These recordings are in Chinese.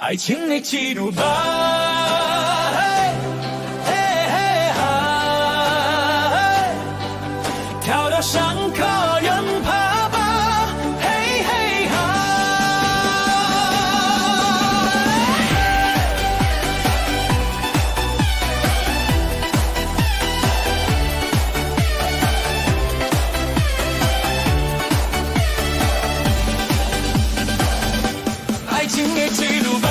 爱情的记录吧，跳到伤口任爬吧，嘿嘿哈。爱情的记录吧。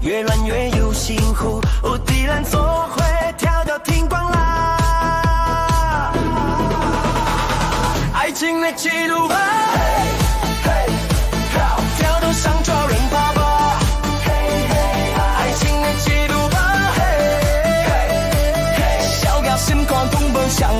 越乱越有辛苦，无敌烂做会跳到天光啦！爱情的记录吧，跳到上抓人爸爸，爱情的记录吧，小鸟心光东奔向。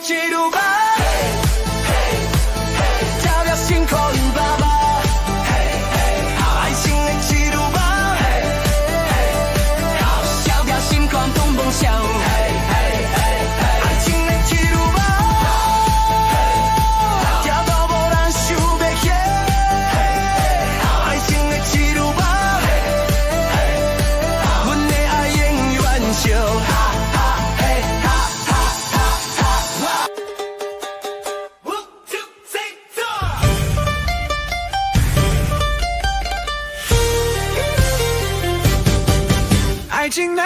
记录吧，跳到星空爸爸，爱情的记录吧，小鸟星空东奔向，爱情的记录吧，跳到无人想要遐，爱情的记录吧，阮的爱永远笑。爱情的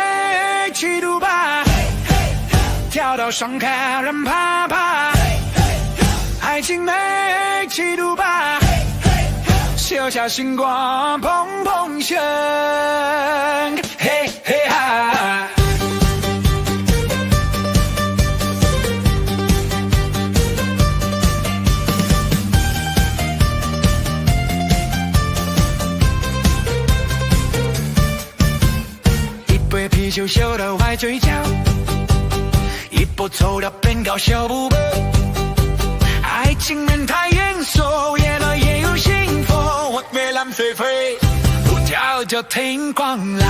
记录吧，跳到伤口让怕怕。爱情的记录吧，写下星光砰砰响，嘿嘿哈。啤酒秀到歪嘴角，一波抽到变搞笑不笨。爱情面太严肃，演了也有幸福。我越蓝飞飞，不跳就天光啦。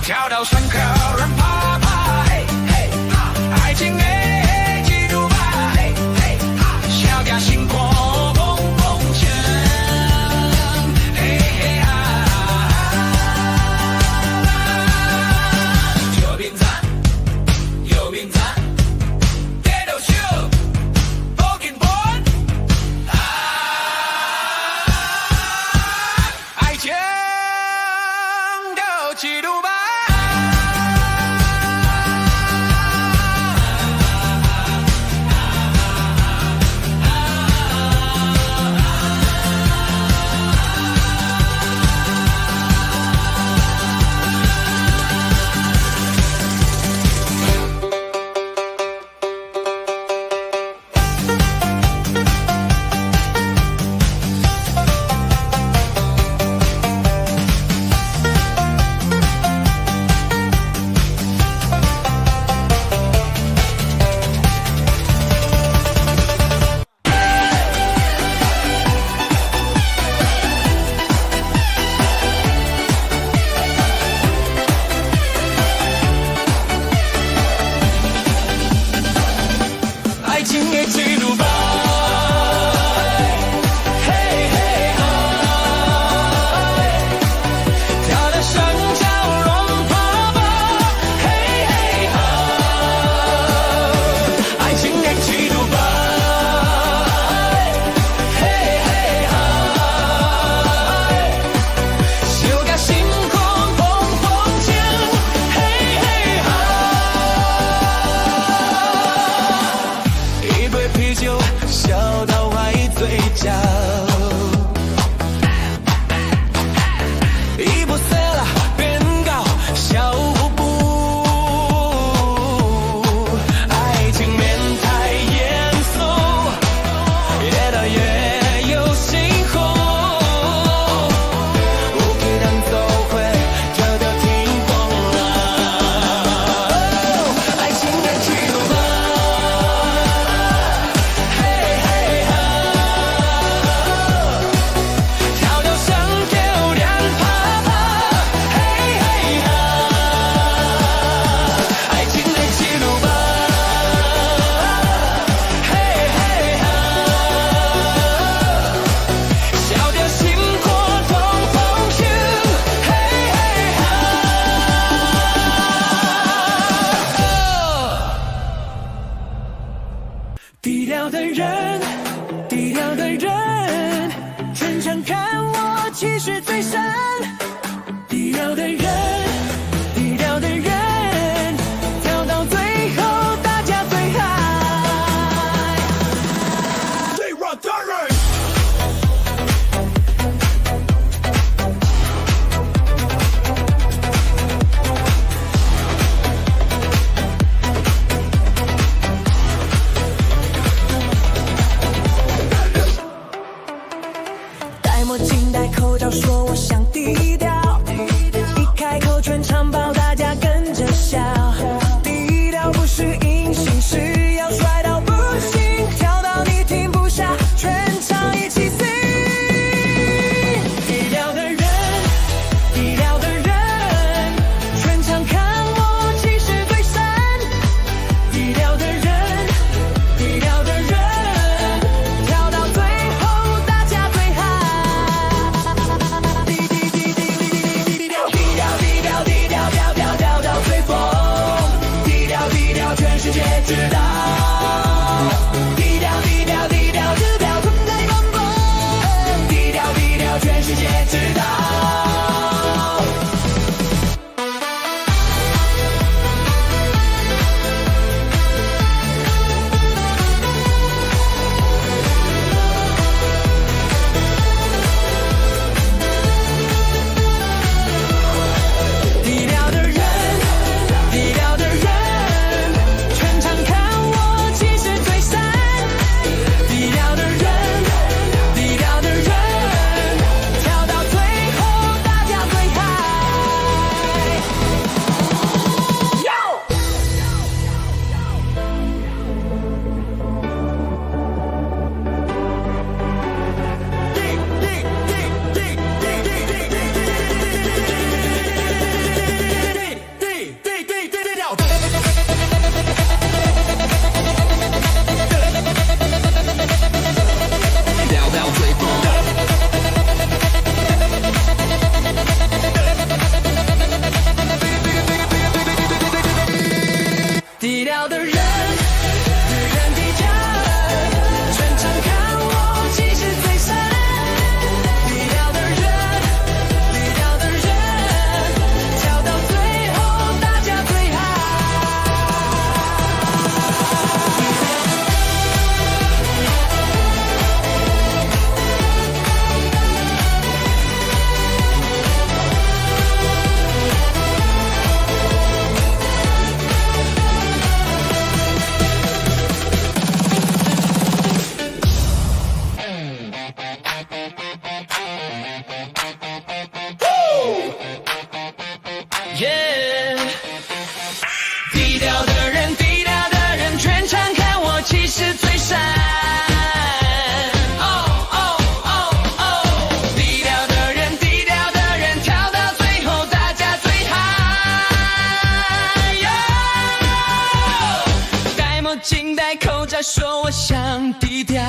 跳到山口让怕怕，爱情的记录吧，小鸟星光蹦蹦响，嘿嘿哈。将就几度吧。爱情也记录吧，嘿嘿嗨，跳到山脚龙爬吧，嘿嘿嗨，爱情也记录吧，嘿嘿嗨，修改星空碰碰见，嘿嘿嗨。一杯啤酒，笑到坏嘴角。一步色了变高，小步步。爱情面太严肃，越来越有心红。不给当走会，就都听风了。爱情也记录吧。跳到上漂亮爬爬，嘿嘿哈，爱情的记录吧，嘿嘿哈，小调星火通风球，嘿嘿哈。低调的人，低调的人，全场看我气势最盛。低调的人，低调的人，跳到最后大家最嗨。戴墨镜戴口罩，说我想低调，一开口全场爆，大家跟着笑。低调不是隐形，是要帅到不行，跳到你停不下，全场一起 sing。低调的人，低调的人，全场看我气势最盛。低调的人，低调的人，跳到最后大家最嗨。滴滴滴滴滴。开口再说我想低调，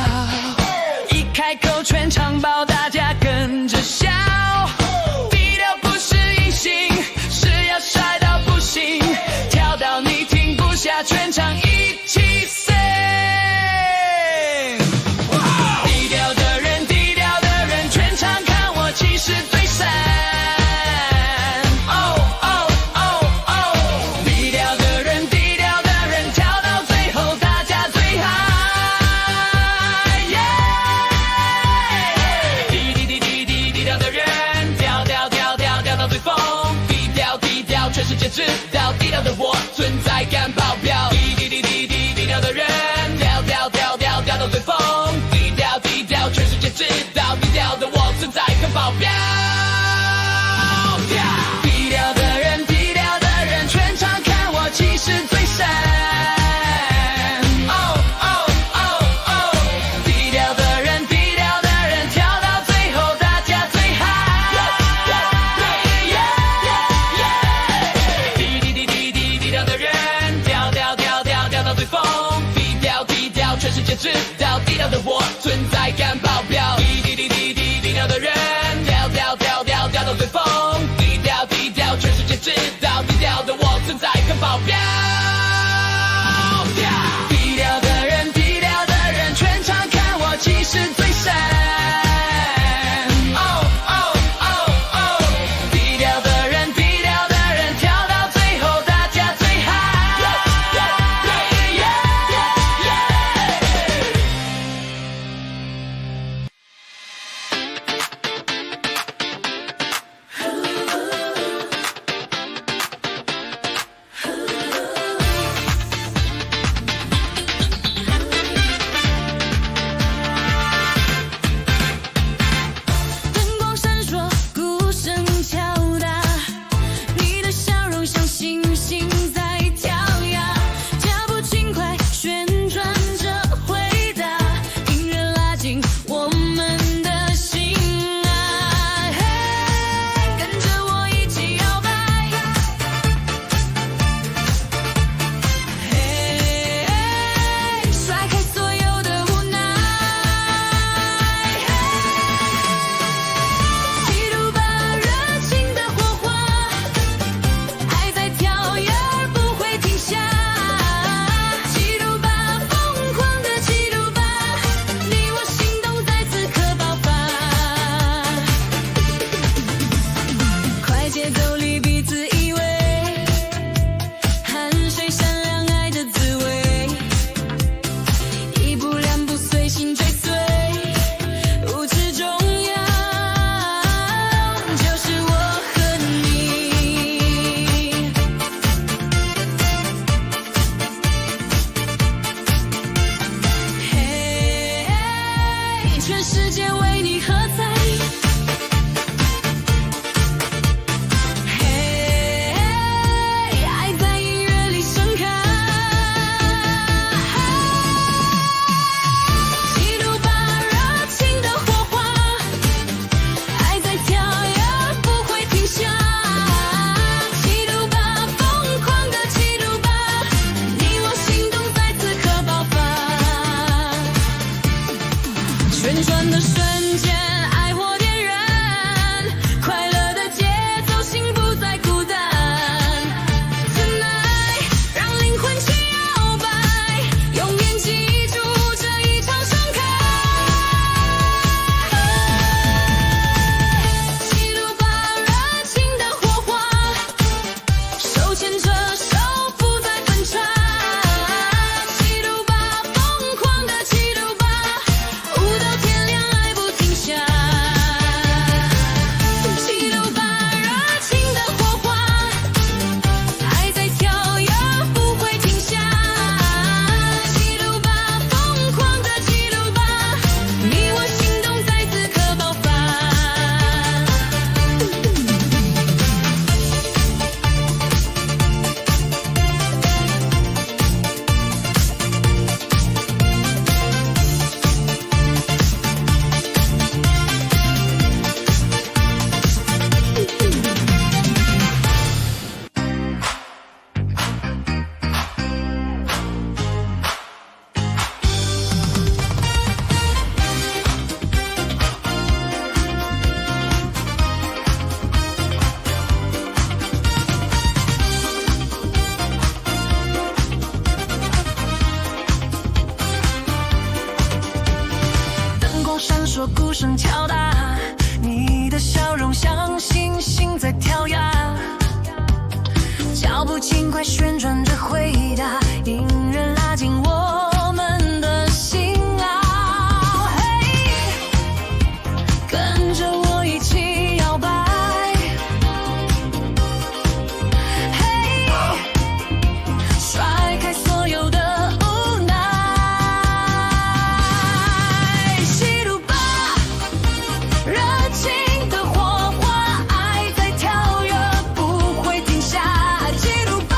一开口全场爆，大家跟着笑。低调不是隐形，是要帅到不行，跳到你停不下，全场一起 sing。低调的人，低调的人，全场看我气势最闪。全世界知道低调的我存在感爆表，低调的人，调到最疯，低调，全世界知道低调的我存在感爆表。低调的人，低调的人，全场看我气势最闪。低调的人，低调的人，跳到最后大家最嗨。最疯，低调，全世界知道低调的我存在感爆表。快旋转着回答，引人拉近我们的心啊。嘿，跟着我一起摇摆。嘿，甩开所有的无奈。吸入吧，热情的火花，爱在跳跃，不会停下。记录吧，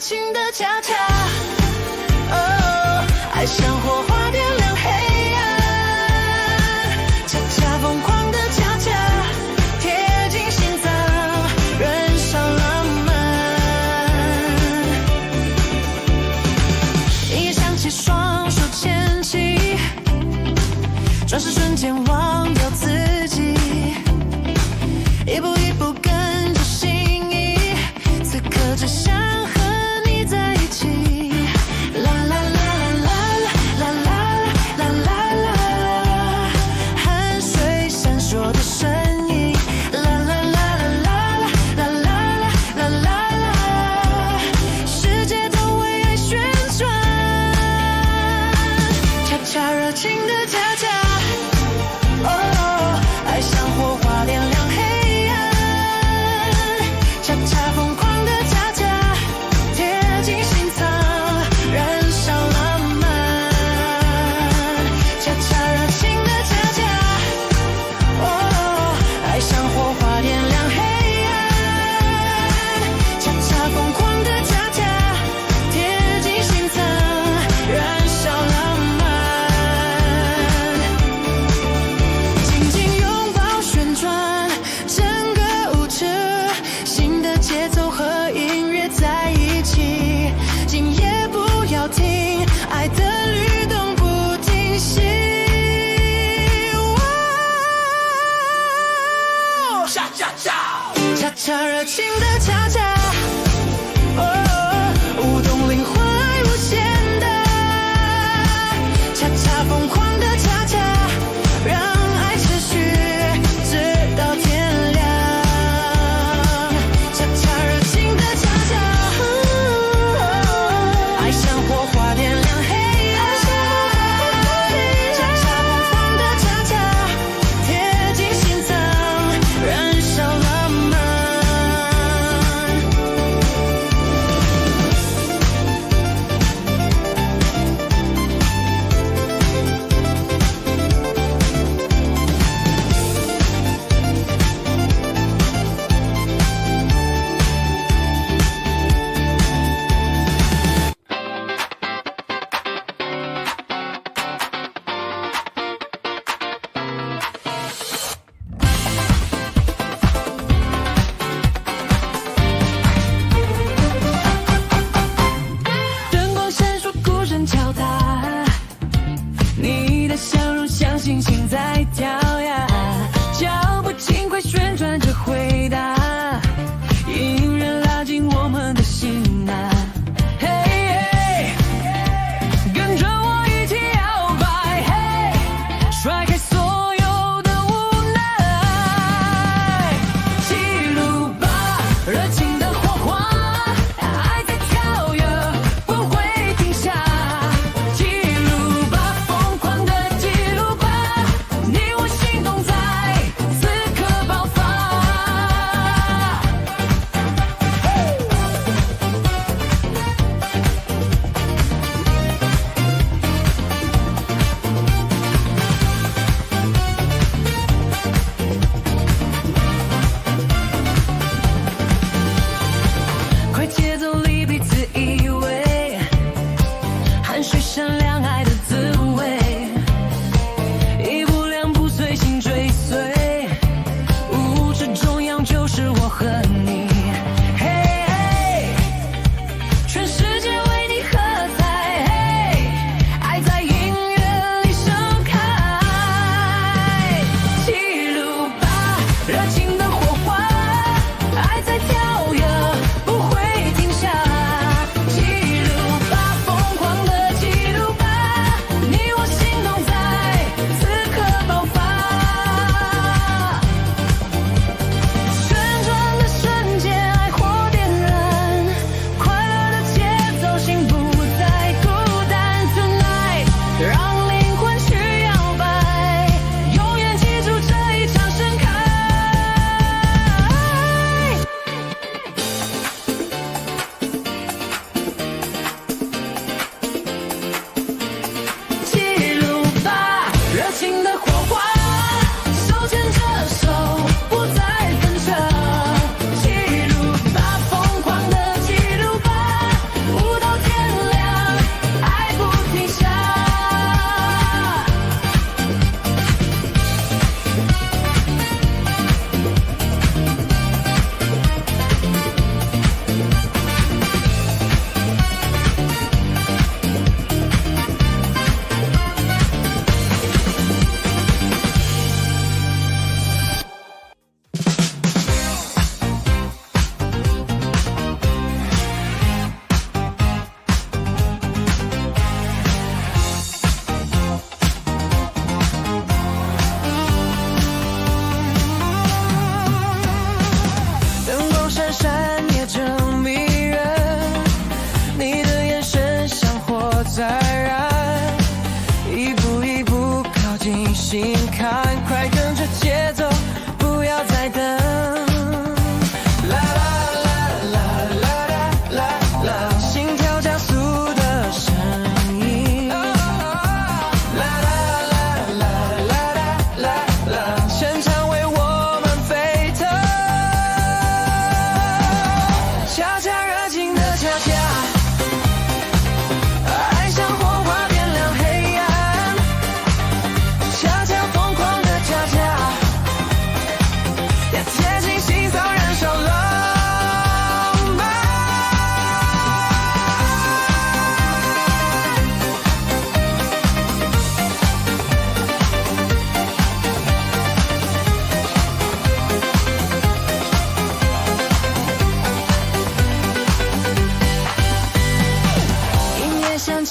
情的恰恰，哦，爱像火花点亮黑暗，恰恰疯狂的恰恰，贴近心脏，燃烧浪漫。音乐响起，双手牵起，转身瞬间忘掉自己，一步一步跟着心意，此刻只想和你在一起。啦啦啦啦啦啦啦啦啦，汗水闪烁的身影。啦啦啦啦啦啦啦啦啦，世界都为爱旋转，恰恰热情的恰恰。爱像火花点亮黑暗，恰恰疯狂的恰恰，贴近心脏，燃烧浪漫。恰恰热情的恰恰，爱像火花点亮黑暗，恰恰疯狂的恰恰，贴近心脏，燃烧浪漫。紧紧拥抱旋转，整个舞池，新的节奏和音乐在一起，今夜不要停，爱的律动不停息。恰恰恰，恰恰热情的恰恰，舞动灵魂爱无限的，恰恰疯狂的恰恰，让爱持续直到天亮。恰恰热情的恰恰，爱像火花点亮黑暗，恰恰疯狂的恰恰，贴近心脏，燃烧浪漫。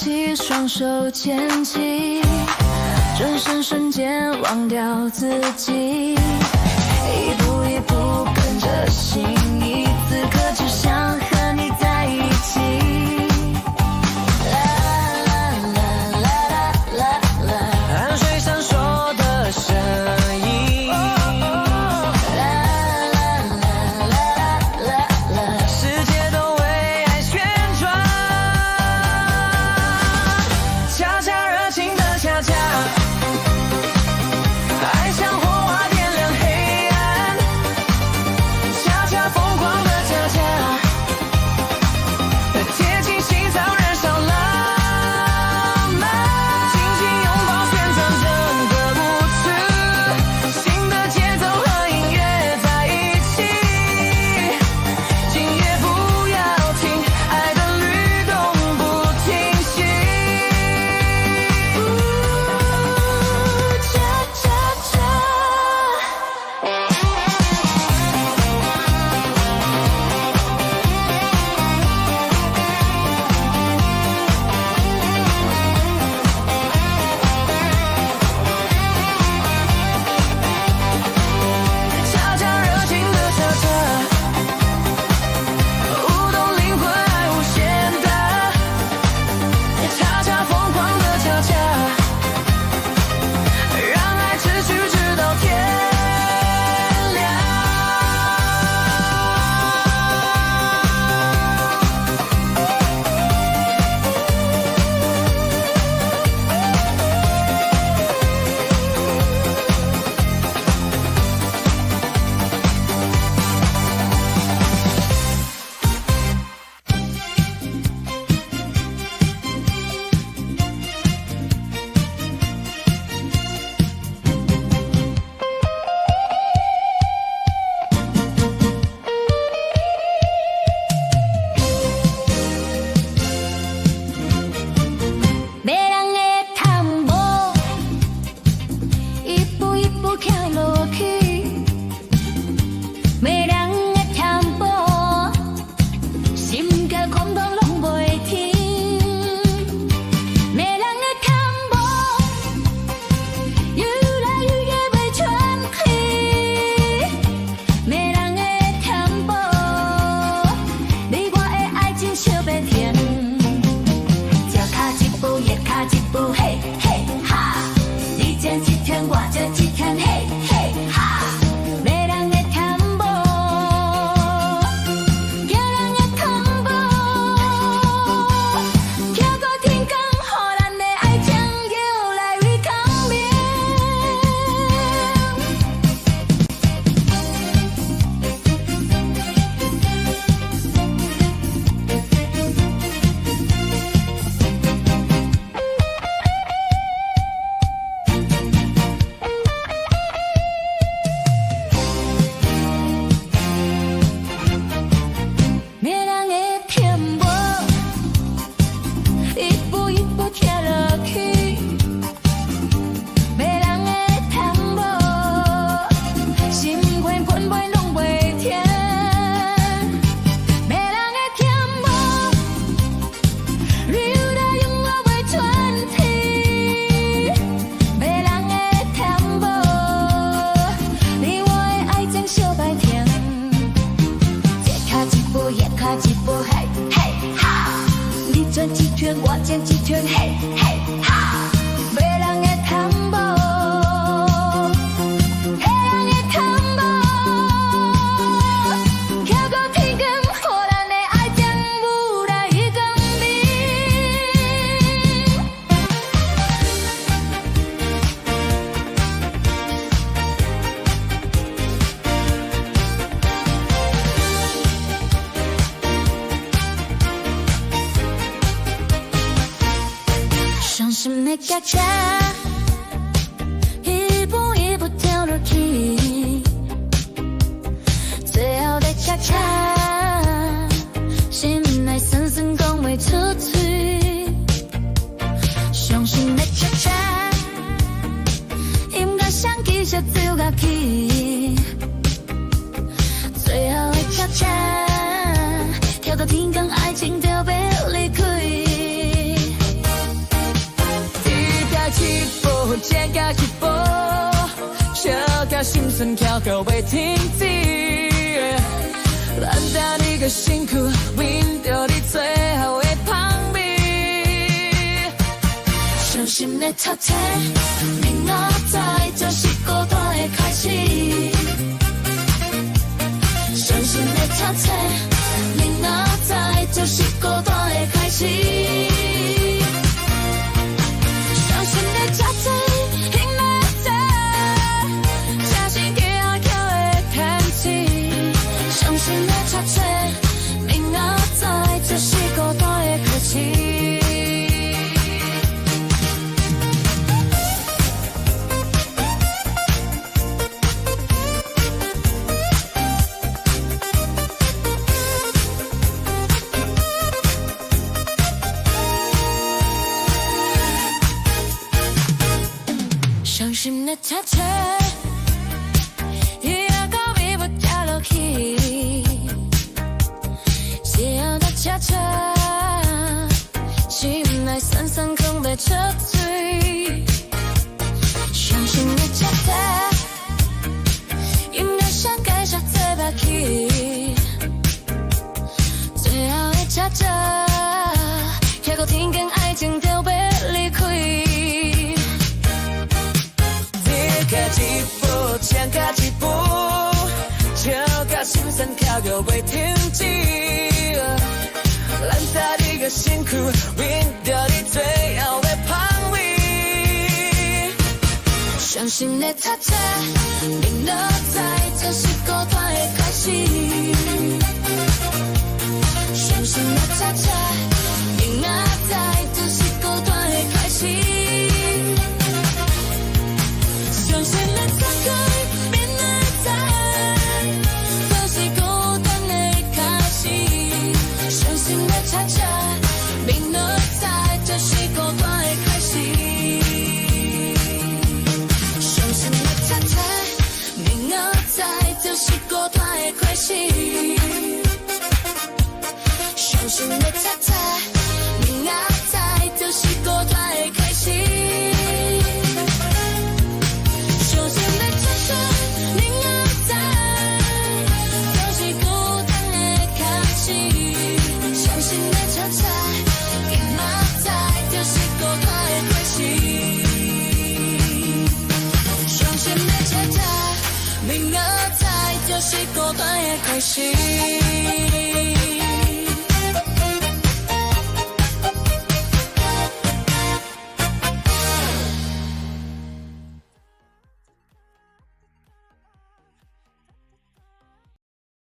起，双手牵起，转身瞬间忘掉自己，一步一步跟着心意，此刻只想和你在一起。汗水闪烁的身影，世界都为爱旋转，恰恰热情的恰恰，爱像火花点亮黑暗，恰恰疯狂的恰恰，贴近心脏燃烧浪漫，紧紧拥抱旋转整个舞池，新的节奏和音乐在一起，今夜不要停，爱的律动不停息。恰恰恰。恰恰热情的恰恰，舞动灵魂爱无限大，恰恰疯狂的恰恰，让爱持续直到天亮。别人的探无，一步一步行落去。别人的探无，心甲空洞拢袂停。别人的探无，愈来愈夜袂喘气。别人的探无，你我的爱情相袂停。脚踏一步，也踏一步，嘿嘿哈！你前一天，我这一天，嘿嘿哈！别人的探无，叫人的探无，跳过天空，予咱的爱情越来越光明。别人的甜无，一步一步跳落去。别人的探无，心花喷飞拢袂停。别人的甜无，流来永远袂喘气。别人的探无，你我的爱情相歹停。一脚一步，也踏一步，嘿嘿哈！你转一圈，我转一圈，嘿嘿哈！别人的探无，别人的探无，跳过天空，予咱的爱情愈来越光明。伤心的恰恰，一步一步跳落去，最后的恰恰，心内酸酸讲袂出嘴。伤心的恰恰，音乐响起才走下去，最后的恰恰，跳到天空，爱情就要离开。神跳到袂停止。咱搭你的身躯，闻到你最后的香味。伤心的插车，明仔载就是孤单的开始。伤心的插车，明仔载就是孤单的开始。伤心的插车，明仔载才是行巧的天气。伤心的插车，明仔载就是孤单的开始。伤心的插车，伊也到尾要掉落去。夕阳的车车，心内酸酸空要出水。伤心的插车，音乐像改写做白起。最后的车车，听到天光爱情就要离开。一步，前脚一步，笑甲心酸跳到袂停止。咱搭你的身躯，闻到你最后的香味。伤心的插车，明仔载就是孤单的开始。伤心的插车，明仔载就是孤单的开始。伤心的插曲，明仔载就是孤单的开始。伤心的插车，明仔载就是孤单的开始。伤心的插车，明仔载就是孤单的开始。伤心的插车，明仔载就是孤单的开始。是孤单的开始。